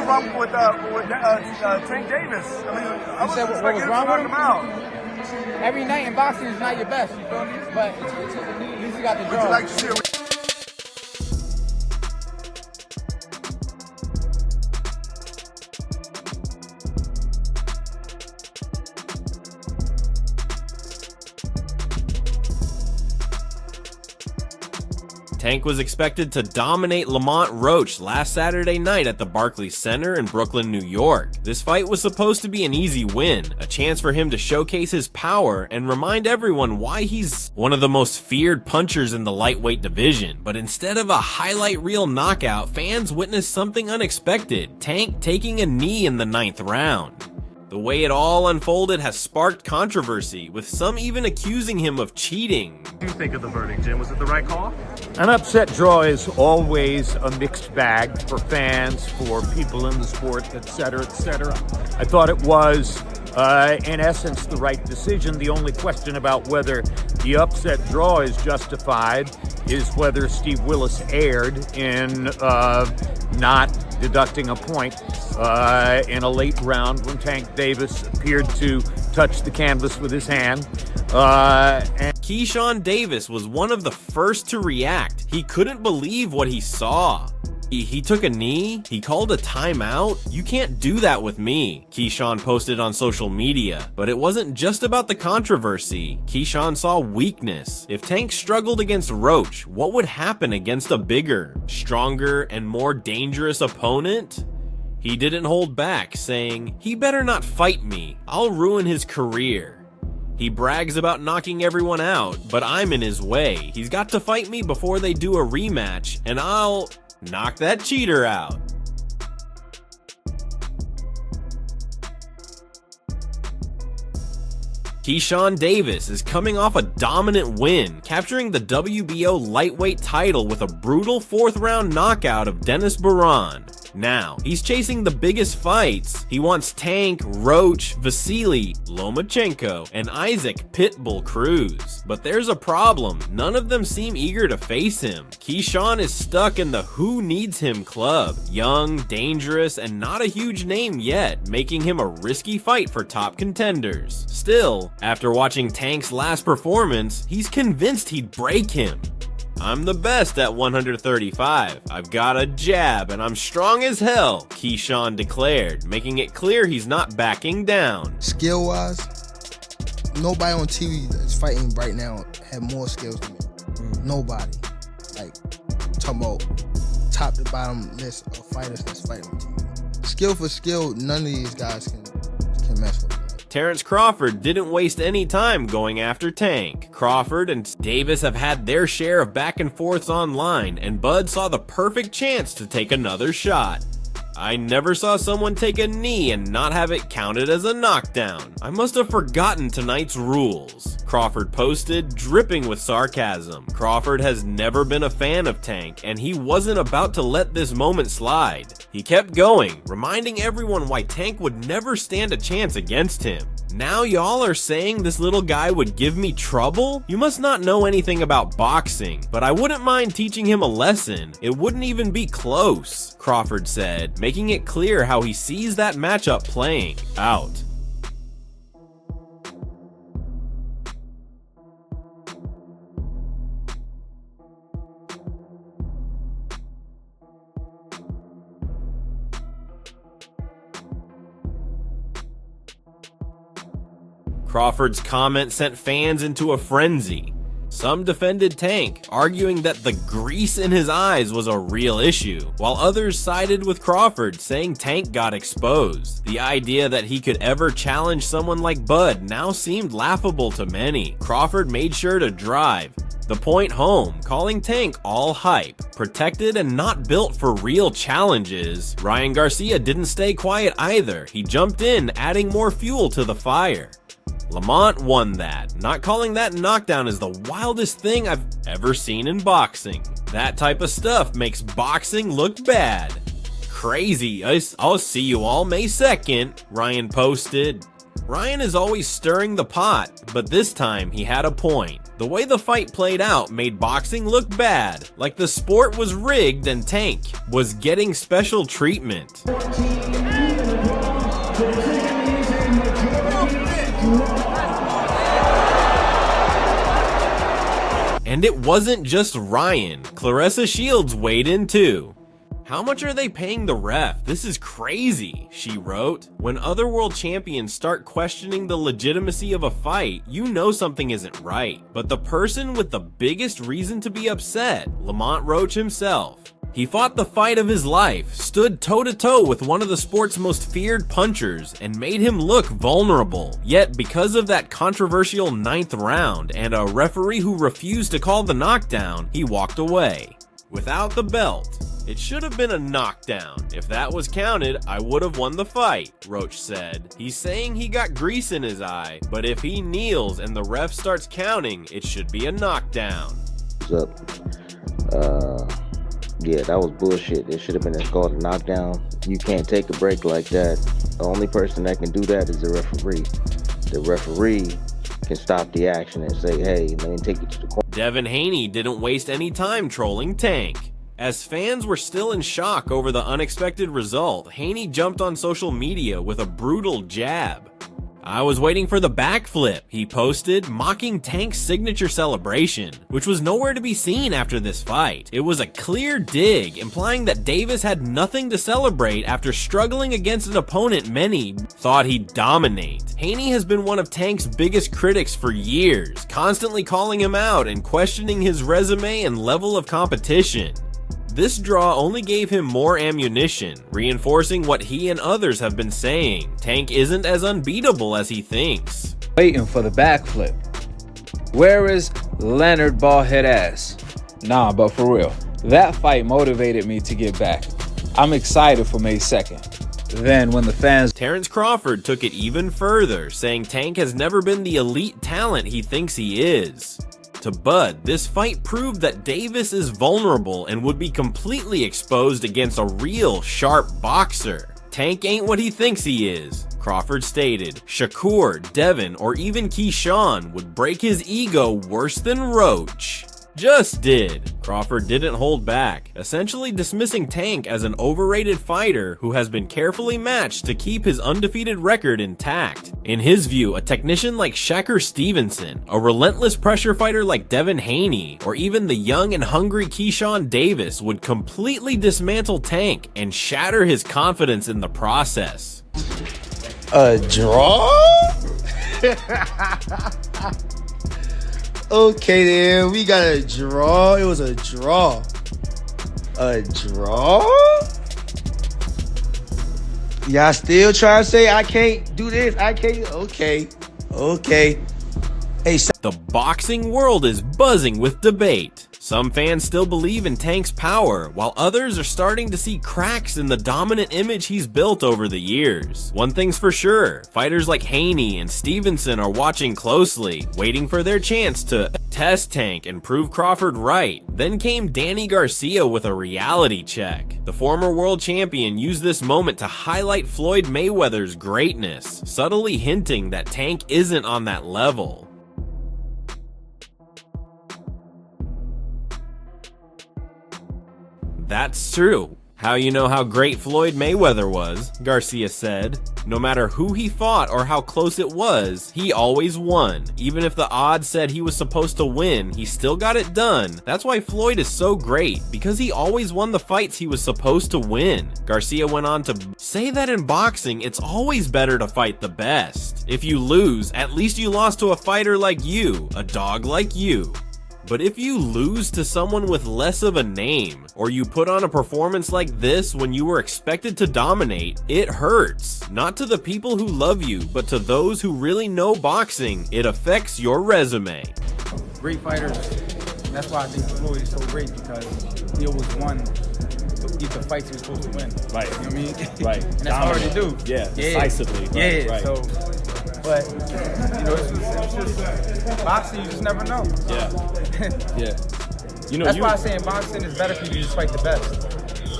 wrong with Tank Davis? I mean, I was what was wrong with him? Out. Every night in boxing is not your best, you feel me? But at least you got the draw. Would you like to see a Tank was expected to dominate Lamont Roach last Saturday night at the Barclays Center in Brooklyn, New York. This fight was supposed to be an easy win, a chance for him to showcase his power and remind everyone why he's one of the most feared punchers in the lightweight division. But instead of a highlight reel knockout, fans witnessed something unexpected, Tank taking a knee in the 9th round. The way it all unfolded has sparked controversy, with some even accusing him of cheating. What do you think of the verdict, Jim? Was it the right call? An upset draw is always a mixed bag for fans, for people in the sport, etc., etc. I thought it was, in essence, the right decision. The only question about whether the upset draw is justified is whether Steve Willis erred in not deducting a point in a late round when Tank Davis appeared to touch the canvas with his hand. Keyshawn Davis was one of the first to react. He couldn't believe what he saw. He took a knee? He called a timeout? You can't do that with me, Keyshawn posted on social media. But it wasn't just about the controversy. Keyshawn saw weakness. If Tank struggled against Roach, what would happen against a bigger, stronger, and more dangerous opponent? He didn't hold back, saying, "He better not fight me. I'll ruin his career." He brags about knocking everyone out, but I'm in his way. He's got to fight me before they do a rematch, and I'll knock that cheater out. Keyshawn Davis is coming off a dominant win, capturing the WBO lightweight title with a brutal 4th round knockout of Dennis Baran. Now, he's chasing the biggest fights. He wants Tank, Roach, Vasily, Lomachenko, and Isaac Pitbull Cruz. But there's a problem. None of them seem eager to face him. Keyshawn is stuck in the who needs him club. Young, dangerous, and not a huge name yet, making him a risky fight for top contenders. Still, after watching Tank's last performance, he's convinced he'd break him. "I'm the best at 135. I've got a jab and I'm strong as hell," Keyshawn declared, making it clear he's not backing down. Skill-wise, nobody on TV that's fighting right now have more skills than me. Nobody. Like, talking about top to bottom list of fighters that's fighting on TV. Skill for skill, none of these guys can mess with me. Terrence Crawford didn't waste any time going after Tank. Crawford and Davis have had their share of back and forths online, and Bud saw the perfect chance to take another shot. "I never saw someone take a knee and not have it counted as a knockdown. I must have forgotten tonight's rules," Crawford posted, dripping with sarcasm. Crawford has never been a fan of Tank, and he wasn't about to let this moment slide. He kept going, reminding everyone why Tank would never stand a chance against him. "Now y'all are saying this little guy would give me trouble? You must not know anything about boxing, but I wouldn't mind teaching him a lesson. It wouldn't even be close," Crawford said, making it clear how he sees that matchup playing out. Crawford's comment sent fans into a frenzy. Some defended Tank, arguing that the grease in his eyes was a real issue, while others sided with Crawford, saying Tank got exposed. The idea that he could ever challenge someone like Bud now seemed laughable to many. Crawford made sure to drive the point home, calling Tank all hype, protected and not built for real challenges. Ryan Garcia didn't stay quiet either. He jumped in, adding more fuel to the fire. Lamont won that. Not calling that knockdown is the wildest thing I've ever seen in boxing. That type of stuff makes boxing look bad. Crazy. I'll see you all May 2nd, Ryan posted. Ryan is always stirring the pot, but this time he had a point. The way the fight played out made boxing look bad, like the sport was rigged and Tank was getting special treatment. And it wasn't just Ryan. Claressa Shields weighed in too. "How much are they paying the ref? This is crazy," she wrote. "When other world champions start questioning the legitimacy of a fight, you know something isn't right." But the person with the biggest reason to be upset, Lamont Roach himself. He fought the fight of his life, stood toe-to-toe with one of the sport's most feared punchers, and made him look vulnerable. Yet because of that controversial 9th round and a referee who refused to call the knockdown, he walked away. "Without the belt, it should have been a knockdown. If that was counted, I would have won the fight," Roach said. He's saying he got grease in his eye, but if he kneels and the ref starts counting, it should be a knockdown. Yeah, that was bullshit. It should have been called a knockdown. You can't take a break like that. The only person that can do that is the referee. The referee can stop the action and say, "Hey, let me take you to the corner." Devin Haney didn't waste any time trolling Tank. As fans were still in shock over the unexpected result, Haney jumped on social media with a brutal jab. "I was waiting for the backflip," he posted, mocking Tank's signature celebration, which was nowhere to be seen after this fight. It was a clear dig, implying that Davis had nothing to celebrate after struggling against an opponent many thought he'd dominate. Haney has been one of Tank's biggest critics for years, constantly calling him out and questioning his resume and level of competition. This draw only gave him more ammunition, reinforcing what he and others have been saying. Tank isn't as unbeatable as he thinks. Waiting for the backflip. Where is Leonard Ballhead ass? Nah, but for real, that fight motivated me to get back. I'm excited for May 2nd. Then when the fans... Terrence Crawford took it even further, saying Tank has never been the elite talent he thinks he is. To Bud, this fight proved that Davis is vulnerable and would be completely exposed against a real sharp boxer. Tank ain't what he thinks he is, Crawford stated. Shakur, Devin, or even Keyshawn would break his ego worse than Roach. Just did. Crawford didn't hold back, essentially dismissing Tank as an overrated fighter who has been carefully matched to keep his undefeated record intact. In his view, a technician like Shakur Stevenson, a relentless pressure fighter like Devin Haney, or even the young and hungry Keyshawn Davis would completely dismantle Tank and shatter his confidence in the process. A draw? Okay then, we got a draw. It was a draw. A draw? Y'all still trying to say I can't do this? I can't? Okay. Hey, the boxing world is buzzing with debate. Some fans still believe in Tank's power, while others are starting to see cracks in the dominant image he's built over the years. One thing's for sure, fighters like Haney and Stevenson are watching closely, waiting for their chance to test Tank and prove Crawford right. Then came Danny Garcia with a reality check. The former world champion used this moment to highlight Floyd Mayweather's greatness, subtly hinting that Tank isn't on that level. That's true. How you know how great Floyd Mayweather was, Garcia said. No matter who he fought or how close it was, he always won. Even if the odds said he was supposed to win, he still got it done. That's why Floyd is so great, because he always won the fights he was supposed to win. Garcia went on to say that in boxing, it's always better to fight the best. If you lose, at least you lost to a fighter like you, a dog like you. But if you lose to someone with less of a name, or you put on a performance like this when you were expected to dominate, it hurts. Not to the people who love you, but to those who really know boxing, it affects your resume. Great fighters, that's why I think Floyd is so great, because he always won the fights he was supposed to win. Right. You know what I mean? Right. And that's hard to do. Yeah, decisively. Right. Yeah, right. so, but, you know, it's just, boxing, you just never know. Yeah. Yeah. You know, that's why I say in boxing it's better for you to just fight the best.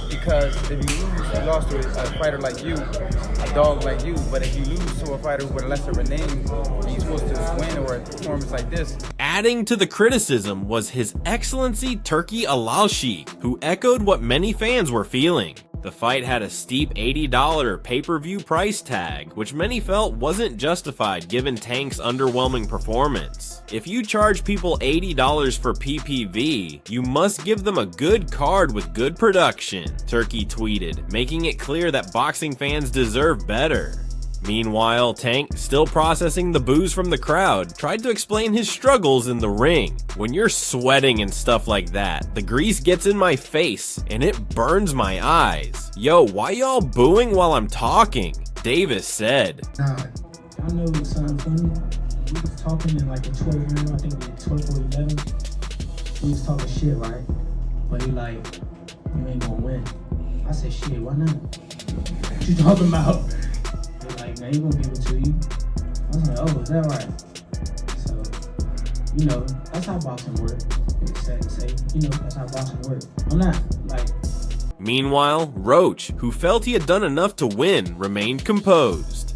Because if you lose, you lost to a fighter like you, a dog like you. But if you lose to a fighter with a lesser of a name, and you're supposed to win or a performance like this. Adding to the criticism was His Excellency Turki Alalshikh, who echoed what many fans were feeling. The fight had a steep $80 pay-per-view price tag, which many felt wasn't justified given Tank's underwhelming performance. If you charge people $80 for PPV, you must give them a good card with good production, Turkey tweeted, making it clear that boxing fans deserve better. Meanwhile, Tank, still processing the boos from the crowd, tried to explain his struggles in the ring. When you're sweating and stuff like that, the grease gets in my face and it burns my eyes. Yo, why y'all booing while I'm talking? Davis said. Nah, I know something funny. We was talking in like the 12th round, I think the 12th or 11th. We was talking shit, right? But he like, you ain't gonna win. I said, shit, why not? What you talking about? Like, now you gonna give it to you. I was like, oh, is that right? So, you know, that's how boxing works. It's sad to say, you know, that's how boxing works. I'm not, like... Meanwhile, Roach, who felt he had done enough to win, remained composed.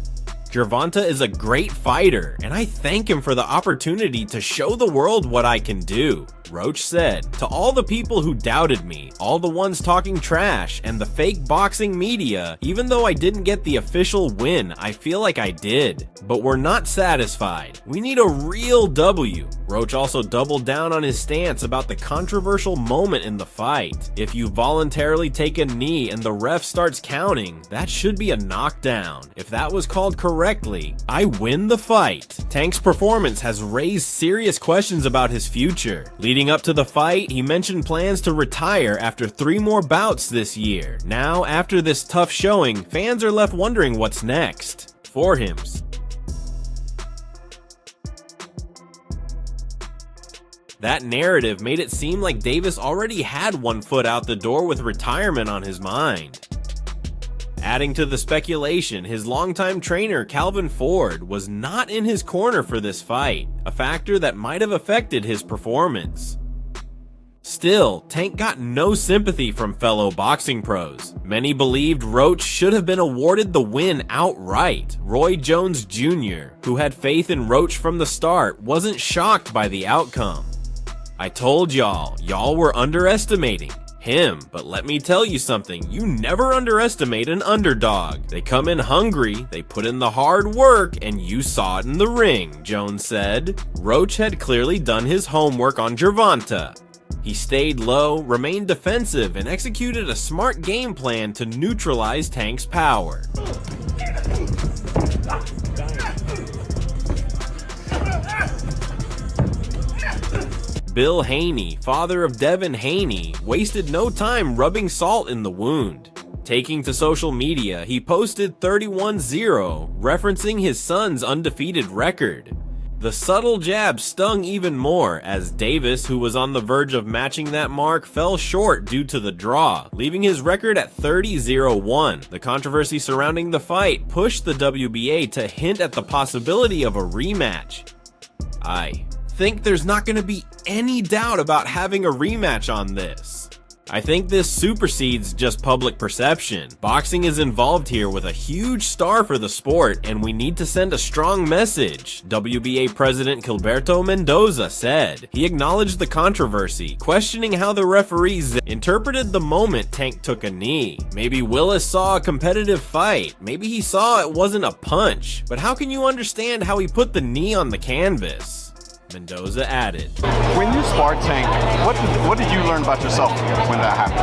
Gervonta is a great fighter, and I thank him for the opportunity to show the world what I can do, Roach said. To all the people who doubted me, all the ones talking trash, and the fake boxing media, even though I didn't get the official win, I feel like I did. But we're not satisfied. We need a real W. Roach also doubled down on his stance about the controversial moment in the fight. If you voluntarily take a knee and the ref starts counting, that should be a knockdown. If that was called correctly, I win the fight. Tank's performance has raised serious questions about his future. Leading up to the fight, he mentioned plans to retire after 3 more bouts this year. Now, after this tough showing, fans are left wondering what's next for him. That narrative made it seem like Davis already had one foot out the door with retirement on his mind. Adding to the speculation, his longtime trainer Calvin Ford was not in his corner for this fight, a factor that might have affected his performance. Still, Tank got no sympathy from fellow boxing pros. Many believed Roach should have been awarded the win outright. Roy Jones Jr., who had faith in Roach from the start, wasn't shocked by the outcome. I told y'all were underestimating him, but let me tell you something, you never underestimate an underdog. They come in hungry, they put in the hard work, and you saw it in the ring, Jones said. Roach had clearly done his homework on Gervonta. He stayed low, remained defensive, and executed a smart game plan to neutralize Tank's power. Bill Haney, father of Devin Haney, wasted no time rubbing salt in the wound. Taking to social media, he posted 31-0, referencing his son's undefeated record. The subtle jab stung even more, as Davis, who was on the verge of matching that mark, fell short due to the draw, leaving his record at 30-0-1. The controversy surrounding the fight pushed the WBA to hint at the possibility of a rematch. I think there's not going to be any doubt about having a rematch on this. I think this supersedes just public perception. Boxing is involved here with a huge star for the sport, and we need to send a strong message, WBA President Gilberto Mendoza said. He acknowledged the controversy, questioning how the referees interpreted the moment Tank took a knee. Maybe Willis saw a competitive fight. Maybe he saw it wasn't a punch. But how can you understand how he put the knee on the canvas? Mendoza added. When you sparred Tank, what did you learn about yourself when that happened?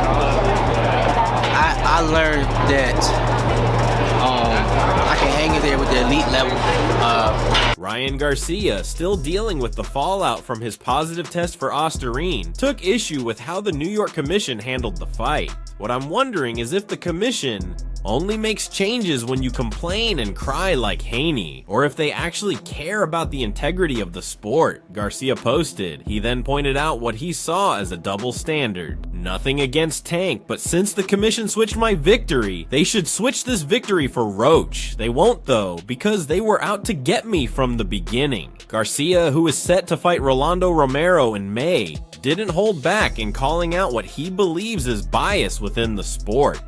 I learned that I can hang in there with the elite level. Ryan Garcia, still dealing with the fallout from his positive test for Ostarine, took issue with how the New York Commission handled the fight. What I'm wondering is if the commission only makes changes when you complain and cry like Haney, or if they actually care about the integrity of the sport, Garcia posted. He then pointed out what he saw as a double standard. Nothing against Tank, but since the commission switched my victory, they should switch this victory for Roach. They won't though, because they were out to get me from the beginning. Garcia, who is set to fight Rolando Romero in May, didn't hold back in calling out what he believes is bias within the sport.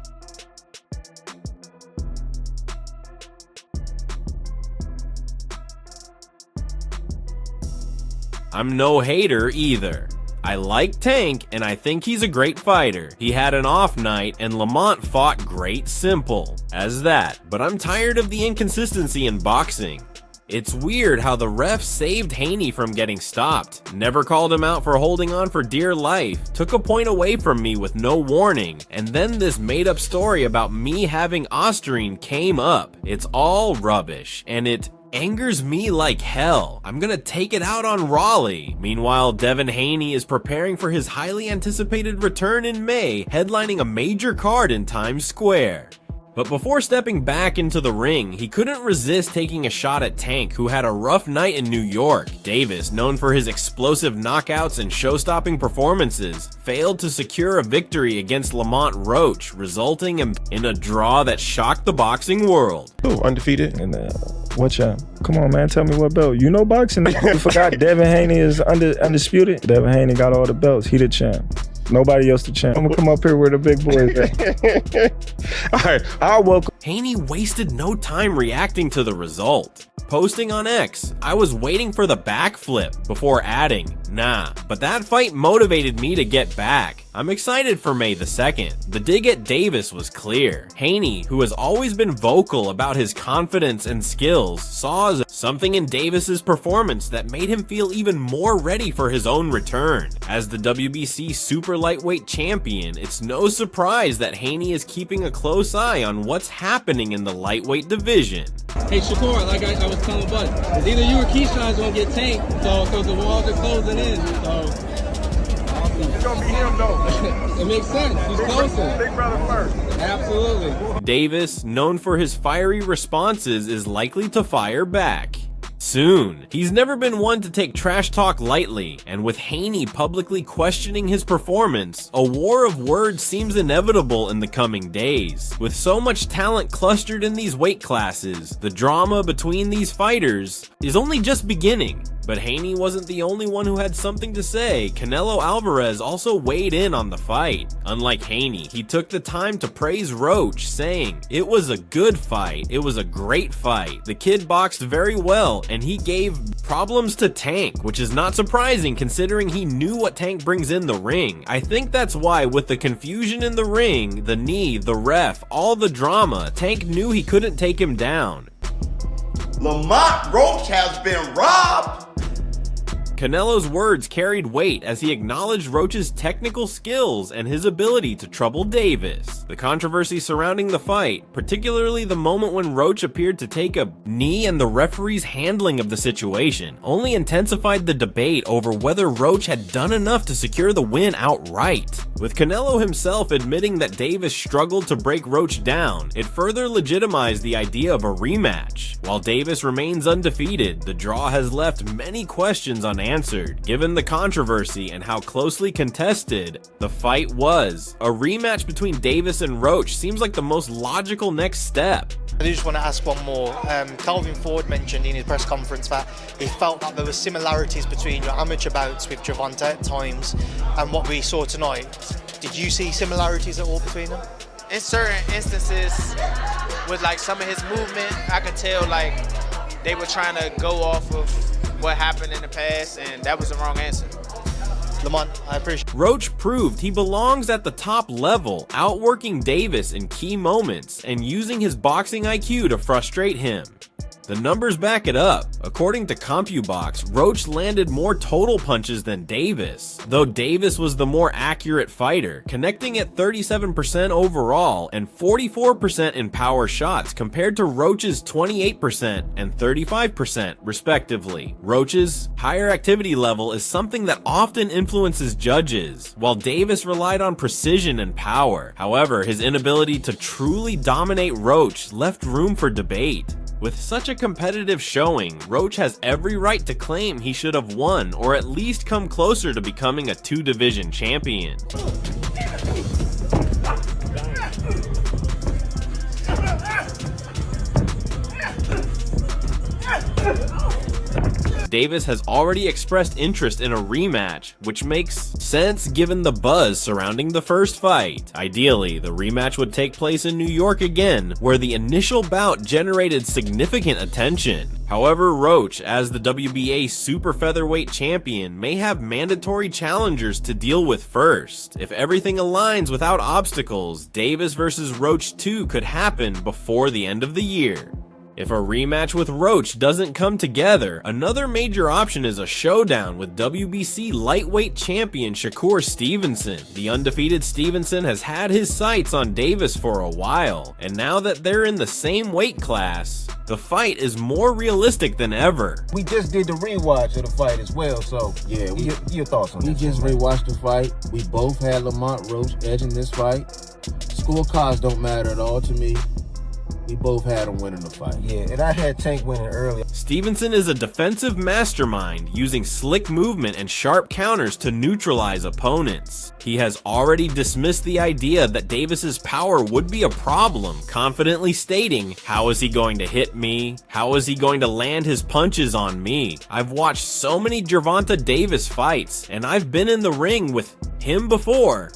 I'm no hater either. I like Tank, and I think he's a great fighter. He had an off night, and Lamont fought great simple as that, but I'm tired of the inconsistency in boxing. It's weird how the ref saved Haney from getting stopped, never called him out for holding on for dear life, took a point away from me with no warning, and then this made up story about me having Osterine came up. It's all rubbish, and it angers me like hell. I'm gonna take it out on Raleigh. Meanwhile, Devin Haney is preparing for his highly anticipated return in May, headlining a major card in Times Square. But before stepping back into the ring, he couldn't resist taking a shot at Tank, who had a rough night in New York. Davis, known for his explosive knockouts and show-stopping performances, failed to secure a victory against Lamont Roach, resulting in a draw that shocked the boxing world. Oh, undefeated. And what champ? Come on, man, tell me what belt. You know boxing. You forgot Devin Haney is undisputed. Devin Haney got all the belts. He the champ. Nobody else the champ. I'm gonna come up here where the big boys at. All right, I'll welcome. Haney wasted no time reacting to the result. Posting on X, I was waiting for the backflip before adding, nah, but that fight motivated me to get back. I'm excited for May the 2nd. The dig at Davis was clear. Haney, who has always been vocal about his confidence and skills, saw something in Davis's performance that made him feel even more ready for his own return. As the WBC super lightweight champion, it's no surprise that Haney is keeping a close eye on what's happening in the lightweight division. Hey Shakur, like I was telling Bud, it's either you or Keyshawn's gonna get tanked, so the walls are closing in, so it's gonna be him though. It makes sense. He's closer. Big brother first. Absolutely. Davis, known for his fiery responses, is likely to fire back soon. He's never been one to take trash talk lightly, and with Haney publicly questioning his performance, a war of words seems inevitable in the coming days. With so much talent clustered in these weight classes, the drama between these fighters is only just beginning. But Haney wasn't the only one who had something to say. Canelo Alvarez also weighed in on the fight. Unlike Haney, he took the time to praise Roach, saying, "It was a good fight. It was a great fight. The kid boxed very well, and he gave problems to Tank," which is not surprising considering he knew what Tank brings in the ring. I think that's why, with the confusion in the ring, the knee, the ref, all the drama, Tank knew he couldn't take him down. Lamont Roach has been robbed. Canelo's words carried weight as he acknowledged Roach's technical skills and his ability to trouble Davis. The controversy surrounding the fight, particularly the moment when Roach appeared to take a knee and the referee's handling of the situation, only intensified the debate over whether Roach had done enough to secure the win outright. With Canelo himself admitting that Davis struggled to break Roach down, it further legitimized the idea of a rematch. While Davis remains undefeated, the draw has left many questions unanswered. Given the controversy and how closely contested the fight was, a rematch between Davis and Roach seems like the most logical next step. I do just want to ask one more. Calvin Ford mentioned in his press conference that he felt that there were similarities between your amateur bouts with Gervonta at times and what we saw tonight. Did you see similarities at all between them? In certain instances, with like some of his movement, I could tell like they were trying to go off of what happened in the past, and that was the wrong answer. Lamont, I appreciate. Roach proved he belongs at the top level, outworking Davis in key moments and using his boxing IQ to frustrate him. The numbers back it up. According to CompuBox, Roach landed more total punches than Davis, though Davis was the more accurate fighter, connecting at 37% overall and 44% in power shots compared to Roach's 28% and 35% respectively. Roach's higher activity level is something that often influences judges, while Davis relied on precision and power. However, his inability to truly dominate Roach left room for debate. With such a competitive showing, Roach has every right to claim he should have won or at least come closer to becoming a two-division champion. Davis has already expressed interest in a rematch, which makes sense given the buzz surrounding the first fight. Ideally, the rematch would take place in New York again, where the initial bout generated significant attention. However, Roach, as the WBA super featherweight champion, may have mandatory challengers to deal with first. If everything aligns without obstacles, Davis versus Roach 2 could happen before the end of the year. If a rematch with Roach doesn't come together, another major option is a showdown with WBC lightweight champion Shakur Stevenson. The undefeated Stevenson has had his sights on Davis for a while, and now that they're in the same weight class, the fight is more realistic than ever. We just did the rewatch of the fight as well, so yeah, your thoughts on this? We just rewatched the fight. We both had Lamont Roach edging this fight. Scorecards don't matter at all to me. We both had him winning the fight. Yeah, and I had Tank winning early. Stevenson is a defensive mastermind, using slick movement and sharp counters to neutralize opponents. He has already dismissed the idea that Davis's power would be a problem, confidently stating, "How is he going to hit me? How is he going to land his punches on me? I've watched so many Gervonta Davis fights, and I've been in the ring with him before.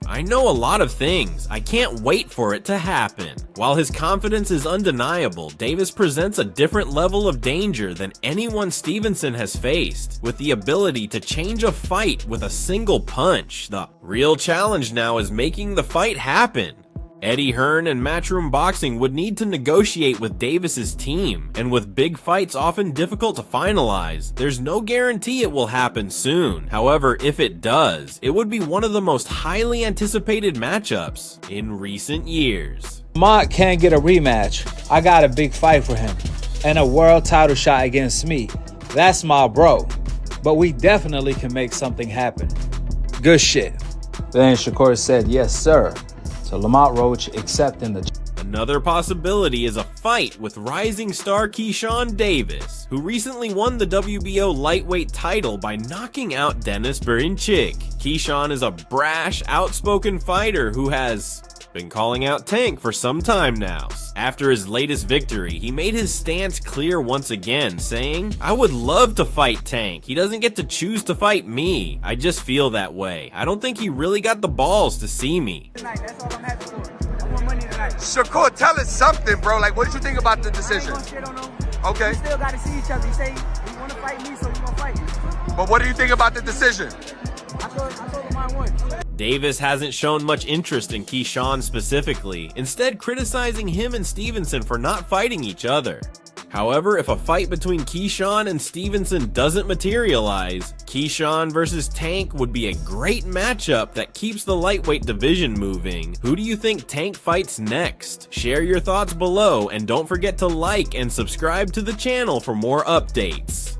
I know a lot of things. I can't wait for it to happen." While his confidence is undeniable, Davis presents a different level of danger than anyone Stevenson has faced, with the ability to change a fight with a single punch. The real challenge now is making the fight happen. Eddie Hearn and Matchroom Boxing would need to negotiate with Davis's team, and with big fights often difficult to finalize, there's no guarantee it will happen soon. However, if it does, it would be one of the most highly anticipated matchups in recent years. Lamont can't get a rematch. I got a big fight for him, and a world title shot against me. That's my bro. But we definitely can make something happen. Good shit. Then Shakur said, "Yes, sir." So Lamont Roach accepting the. Another possibility is a fight with rising star Keyshawn Davis, who recently won the WBO lightweight title by knocking out Dennis Berinchik. Keyshawn is a brash, outspoken fighter who has been calling out Tank for some time now. After his latest victory, he made his stance clear once again, saying, "I would love to fight Tank. He doesn't get to choose to fight me. I just feel that way. I don't think he really got the balls to see me." Shakur, tell us something, bro. Like, what did you think about the decision? Okay. We still got to see each other. You say you want to fight me, so you gonna fight me. But what do you think about the decision? I told him I won. Davis hasn't shown much interest in Keyshawn specifically, instead criticizing him and Stevenson for not fighting each other. However, if a fight between Keyshawn and Stevenson doesn't materialize, Keyshawn versus Tank would be a great matchup that keeps the lightweight division moving. Who do you think Tank fights next? Share your thoughts below, and don't forget to like and subscribe to the channel for more updates.